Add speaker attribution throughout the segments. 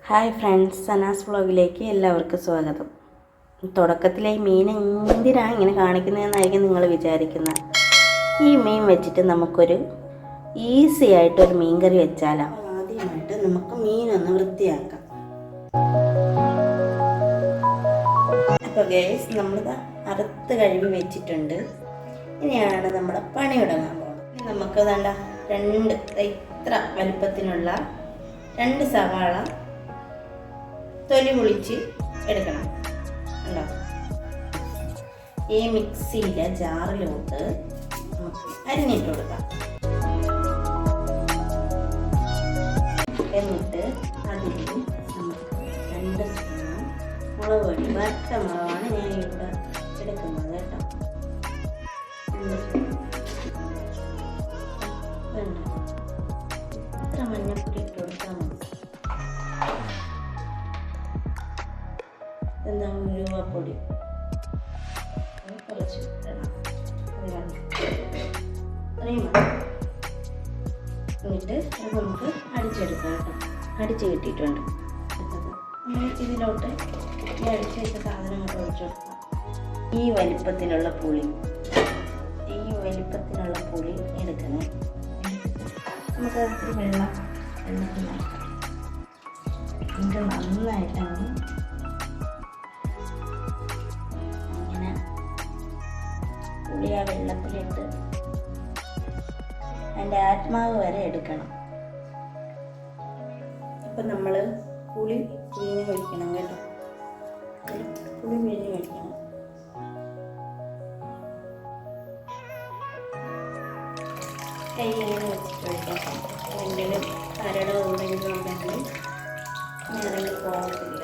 Speaker 1: Hi friends, Sana's വ്ളോഗിലേക്ക് എല്ലാവർക്കും സ്വാഗതം. തുടക്കത്തിലെ ഈ മീൻ എന്തിനാണ് ഇങ്ങനെ കാണിക്കുന്നതെന്നായിരിക്കും നിങ്ങൾ വിചാരിക്കുന്നത്. ഈ മീൻ വെച്ചിട്ട് നമുക്കൊരു ഈസി ആയിട്ടൊരു മീൻ കറി വെച്ചാലോ. ആദ്യമായിട്ട് നമുക്ക് മീനൊന്ന് വൃത്തിയാക്കാം. അപ്പോൾ ഗൈസ്, നമ്മളിത് അറുത്ത് കഴുകി വെച്ചിട്ടുണ്ട്. ഇനിയാണ് നമ്മുടെ പണി തുടങ്ങാൻ പോകുന്നത്. നമുക്ക് വേണ്ട ഇത്ര വലുപ്പത്തിനുള്ള 2 സവാള തൊലി പൊളിച്ച് എടുക്കണം. ഉണ്ടോ? ഈ മിക്സിയിലെ ജാറിലോട്ട് നമുക്ക് അരിഞ്ഞിട്ട് കൊടുക്കാം. എന്നിട്ട് അതിൽ നമുക്ക് 2 സ്പൂൺ മുളക് പൊടി, വറുത്ത മുളകാണ് ഞാൻ ഇവിടെ എടുക്കുന്നത് കേട്ടോ. 2 സ്പൂൺ ഇത്ര മഞ്ഞപ്പൊടി ഇട്ട് കൊടുത്താൽ മതി. ഉലുവപ്പൊടി കുറച്ച് ഇടണം. എന്നിട്ട് അത് നമുക്ക് അടിച്ചെടുക്കാം കേട്ടോ. അടിച്ച് കിട്ടിയിട്ടുണ്ട്. ഇതിലോട്ട് ഈ അടിച്ച് വെച്ച സാധനങ്ങൾ ഒഴിച്ചു കൊടുക്കാം. ഈ വലിപ്പത്തിലുള്ള പുളി എടുക്കണം. നമുക്ക് അതിൽ വെള്ളത്തിൽ നടക്കാം. ഇത് നന്നായിട്ടാണ് പുളി ആ വെള്ളത്തിലിട്ട് അതിൻ്റെ ആത്മാവ് വരെ എടുക്കണം. അപ്പം നമ്മൾ പുളി പിഴിഞ്ഞ് ഒഴിക്കണം കേട്ടോ. പുളി പിഴിഞ്ഞ് ഒഴിക്കണം. കൈ ഇങ്ങനെ വെച്ചിട്ട് ഒഴിക്കാം. എന്തെങ്കിലും കരടോ എന്തെങ്കിലും ഉണ്ടെങ്കിൽ ഇറങ്ങി പോകത്തില്ല.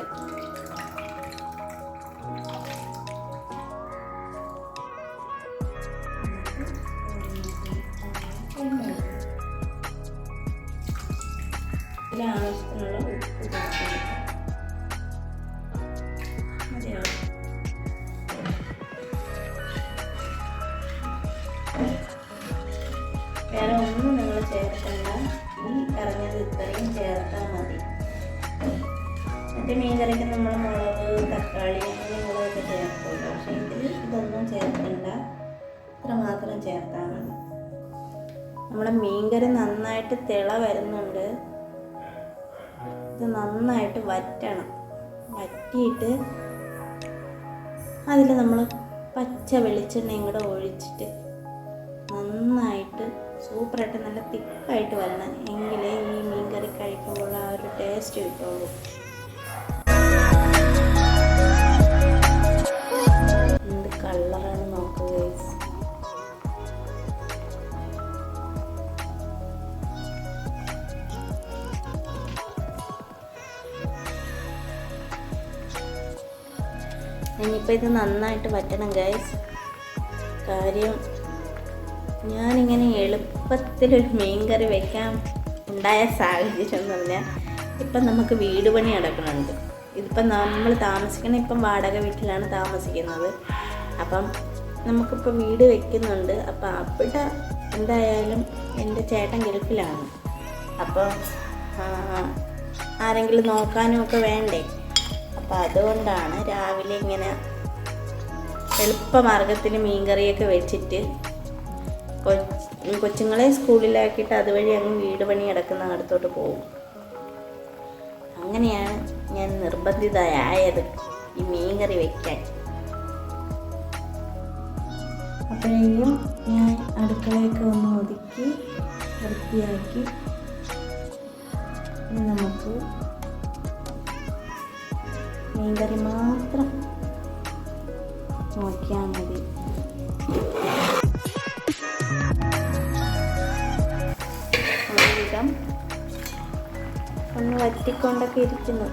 Speaker 1: ആവശ്യത്തിനുള്ള ഉപ്പ് മതിയാവും. വേറെ ഒന്നും നിങ്ങൾ ചേർക്കണ്ട. ഈ കറഞ്ഞത് ഇത്രയും ചേർത്താൽ മതി. മറ്റേ മീൻ കറിക്ക് നമ്മൾ മുളക്, തക്കാളി അങ്ങനെയുള്ളതൊക്കെ ചേർക്കുമല്ലോ. പക്ഷേ ഇതൊന്നും ചേർക്കണ്ട. ഇത്ര മാത്രം ചേർത്താൽ മതി. നമ്മുടെ മീൻകറി നന്നായിട്ട് തിള വരുന്നുണ്ട്. ഇത് നന്നായിട്ട് വറ്റണം. വറ്റിയിട്ട് അതിൽ നമ്മൾ പച്ച വെളിച്ചെണ്ണയും കൂടെ ഒഴിച്ചിട്ട് നന്നായിട്ട് സൂപ്പറായിട്ട് നല്ല തിക്കായിട്ട് വരണം. എങ്കിലേ ഈ മീൻ കറി കഴിക്കുമ്പോൾ ആ ഒരു ടേസ്റ്റ് കിട്ടുള്ളൂ. എന്ത് കളറാണ് നോക്കുക. ഇനിയിപ്പോൾ ഇത് നന്നായിട്ട് വറ്റണം ഗൈസ്. കാര്യം ഞാനിങ്ങനെ എളുപ്പത്തിലൊരു മീൻ കറി വെക്കാൻ ഉണ്ടായ സാഹചര്യം എന്ന് പറഞ്ഞാൽ, ഇപ്പം നമുക്ക് വീട് പണി നടക്കുന്നുണ്ട്. ഇതിപ്പം നമ്മൾ ഇപ്പം വാടക വീട്ടിലാണ് താമസിക്കുന്നത്. അപ്പം നമുക്കിപ്പോൾ വീട് വെക്കുന്നുണ്ട്. അപ്പം അവിടെ എന്തായാലും എൻ്റെ ചേട്ടൻ ഗൾഫിലാണ്. അപ്പോൾ ആരെങ്കിലും നോക്കാനും ഒക്കെ വേണ്ടേ. അപ്പം അതുകൊണ്ടാണ് രാവിലെ ഇങ്ങനെ എളുപ്പമാർഗത്തിൽ മീൻകറിയൊക്കെ വെച്ചിട്ട് കൊച്ചുങ്ങളെ സ്കൂളിലാക്കിയിട്ട് അതുവഴി അങ്ങ് വീട് പണി കിടക്കുന്ന അടുത്തോട്ട് പോകും. അങ്ങനെയാണ് ഞാൻ നിർബന്ധിതയായത് ഈ മീൻകറി വയ്ക്കാൻ. അപ്പോഴേക്കും ഞാൻ അടുക്കളയൊക്കെ ഒന്ന് ഒതുക്കി വൃത്തിയാക്കി നമുക്ക് മീൻകറി മാത്രം നോക്കിയാൽ മതി. ഒരുവിധം ഒന്ന് വറ്റിക്കൊണ്ടൊക്കെ ഇരിക്കുന്നു.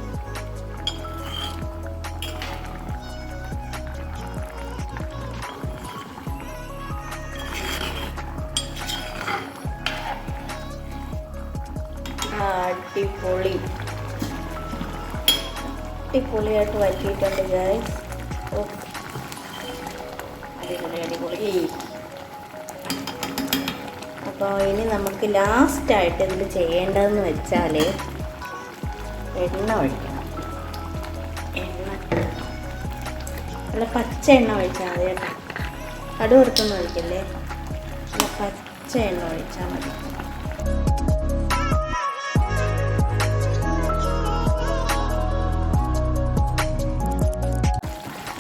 Speaker 1: അടിപൊളിയായിട്ട് വറ്റിയിട്ടുണ്ട് ഗൈസ്. അടിപൊളി. അപ്പോൾ ഇനി നമുക്ക് ലാസ്റ്റായിട്ട് ഇതിൽ ചെയ്യേണ്ടതെന്ന് വെച്ചാൽ എണ്ണ ഒഴിക്കണം. എണ്ണ നല്ല പച്ച എണ്ണ ഒഴിച്ചാൽ മതി കേട്ടോ. കടുക് വറുത്തൊന്നും ഒഴിക്കല്ലേ, നല്ല പച്ച എണ്ണ ഒഴിച്ചാൽ മതി.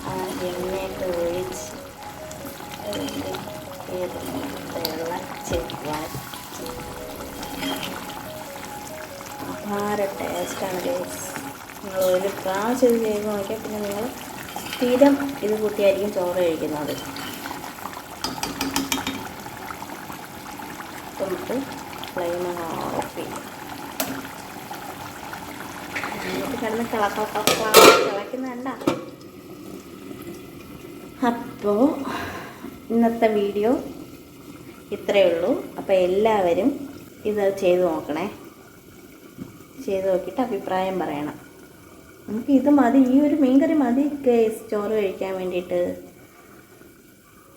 Speaker 1: ആ എണ്ണയൊക്കെ ഒഴിച്ച് തിളച്ച് അപാര ടേസ്റ്റാണ് ഗൈസ്. നിങ്ങൾ ഒരു പ്രാവശ്യം ഇത് ചെയ്ത് നോക്കിയാൽ പിന്നെ നിങ്ങൾ സ്ഥിരം ഇത് കൂട്ടിയായിരിക്കും ചോറ് കഴിക്കുന്നത്. നമുക്ക് ഫ്ലെയിം ഓഫ് ചെയ്യാം. എന്നിട്ട് കിടന്ന് തിളയ്ക്കുന്നുണ്ട. അപ്പോൾ ഇന്നത്തെ വീഡിയോ ഇത്രയേ ഉള്ളൂ. അപ്പോൾ എല്ലാവരും ഇത് ചെയ്ത് നോക്കണേ. ചെയ്ത് നോക്കിയിട്ട് അഭിപ്രായം പറയണം. നമുക്ക് ഇത് മതി, ഈ ഒരു മീൻകറി മതി ഗൈസ് ചോറ് കഴിക്കാൻ വേണ്ടിയിട്ട്.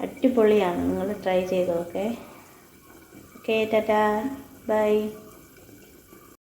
Speaker 1: അടിപൊളിയാണ്. നിങ്ങൾ ട്രൈ ചെയ്ത് നോക്കേ. Okay, ta-ta, by.